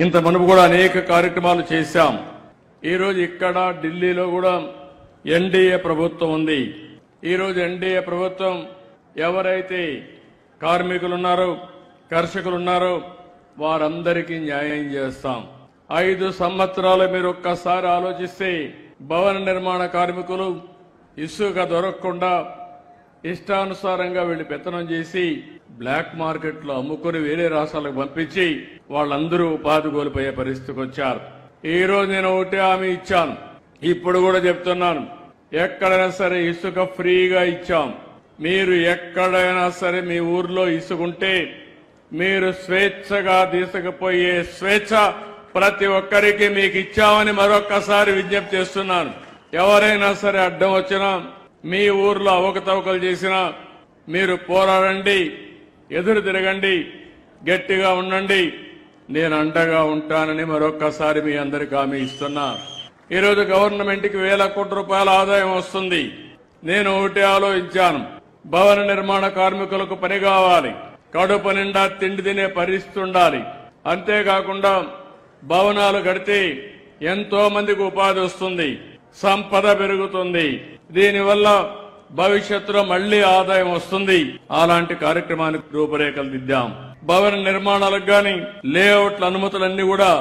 ఇంత మునుపు కూడా అనేక కార్యక్రమాలు చేశాం. ఈరోజు ఇక్కడ ఢిల్లీలో కూడా ఎన్డీఏ ప్రభుత్వం ఉంది. ఈరోజు ఎన్డీఏ ప్రభుత్వం ఎవరైతే కార్మికులున్నారో, కర్షకులున్నారో వారందరికీ న్యాయం చేస్తాం. 5 సంవత్సరాలు మీరు ఒక్కసారి ఆలోచిస్తే భవన నిర్మాణ కార్మికులు ఇసుక దొరకకుండా ఇష్టానుసారంగా వీళ్ళు పెత్తనం చేసి బ్లాక్ మార్కెట్లో అమ్ముకుని వేరే రాష్ట్రాలకు పంపించి వాళ్ళందరూ ఉపాధి కోల్పోయే పరిస్థితికి వచ్చారు. ఈ రోజు నేను ఒకటే హామీ ఇచ్చాను, ఇప్పుడు కూడా చెప్తున్నాను, ఎక్కడైనా సరే ఇసుక ఫ్రీగా ఇచ్చాం. మీరు ఎక్కడైనా సరే మీ ఊర్లో ఇసుకుంటే మీరు స్వేచ్ఛగా తీసుకుపోయే స్వేచ్ఛ ప్రతి ఒక్కరికి మీకు ఇచ్చామని మరొక్కసారి విజ్ఞప్తి చేస్తున్నాను. ఎవరైనా సరే అడ్డం వచ్చినా, మీ ఊర్లో అవకతవకలు చేసినా మీరు పోరాడండి, ఎదురు తిరగండి, గట్టిగా ఉండండి, నేను అండగా ఉంటానని మరొక్కసారి మీ అందరికీ హామీ ఇస్తున్నా. ఈరోజు గవర్నమెంట్కి వేల కోట్ల రూపాయల ఆదాయం వస్తుంది. నేను ఒకటి ఆలోచించాను, భవన నిర్మాణ కార్మికులకు పని కావాలి, కడుపు నిండా తిండి తినే పరిస్థితి ఉండాలి. అంతేకాకుండా భవనాలు కడితే ఎంతో మందికి ఉపాధి వస్తుంది, సంపద పెరుగుతుంది, దీనివల్ల భవిష్యత్తులో మళ్లీ ఆదాయం వస్తుంది. అలాంటి కార్యక్రమానికి రూపురేఖలు దిద్దాం. భవన నిర్మాణాలకు గాని లేఅవుట్ల అనుమతులన్నీ కూడా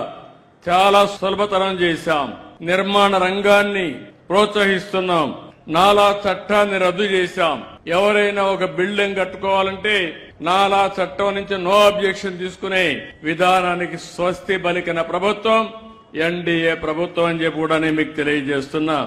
చాలా సులభతరం చేశాం. నిర్మాణ రంగాన్ని ప్రోత్సహిస్తున్నాం. నాలా చట్టాన్ని రద్దు చేశాం. ఎవరైనా ఒక బిల్డింగ్ కట్టుకోవాలంటే నాలా చట్టం నుంచి నో అబ్జెక్షన్ తీసుకునే విధానానికి స్వస్తి పలికిన ప్రభుత్వం ఎన్డీఏ ప్రభుత్వం అని చెప్పి కూడా నేను మీకు తెలియజేస్తున్నా.